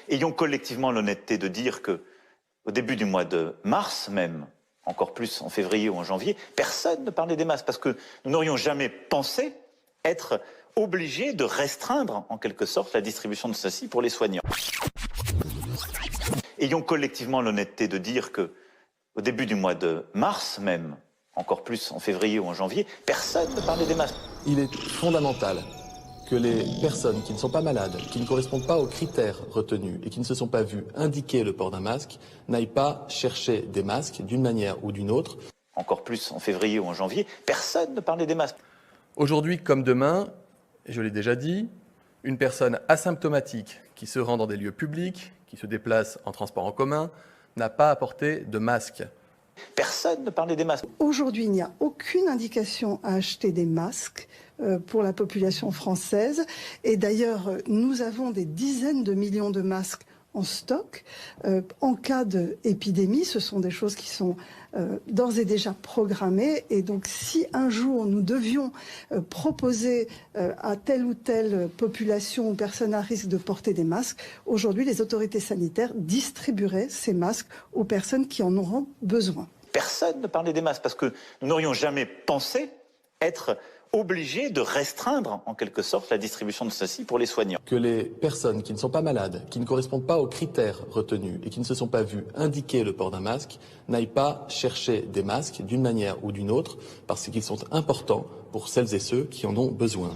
Ayons collectivement l'honnêteté de dire que, au début du mois de mars même, encore plus en février ou en janvier, personne ne parlait des masques parce que nous n'aurions jamais pensé être obligés de restreindre en quelque sorte la distribution de ceci pour les soignants. Ayons collectivement l'honnêteté de dire que, au début du mois de mars même, encore plus en février ou en janvier, personne ne parlait des masques. Il est fondamental que les personnes qui ne sont pas malades, qui ne correspondent pas aux critères retenus et qui ne se sont pas vues indiquer le port d'un masque, n'aillent pas chercher des masques d'une manière ou d'une autre. Encore plus en février ou en janvier, personne ne parlait des masques. Aujourd'hui comme demain, je l'ai déjà dit, une personne asymptomatique qui se rend dans des lieux publics, qui se déplace en transport en commun, n'a pas à porter de masque. Personne ne parlait des masques. Aujourd'hui, il n'y a aucune indication à acheter des masques pour la population française. Et d'ailleurs, nous avons des dizaines de millions de masques en stock. En cas d'épidémie, ce sont des choses qui sont d'ores et déjà programmées. Et donc, si un jour nous devions proposer à telle ou telle population ou personne à risque de porter des masques, aujourd'hui, les autorités sanitaires distribueraient ces masques aux personnes qui en auront besoin. Personne ne parlait des masques parce que nous n'aurions jamais pensé être obligés de restreindre en quelque sorte la distribution de ceci pour les soignants. Que les personnes qui ne sont pas malades, qui ne correspondent pas aux critères retenus et qui ne se sont pas vues indiquer le port d'un masque, n'aillent pas chercher des masques d'une manière ou d'une autre parce qu'ils sont importants pour celles et ceux qui en ont besoin.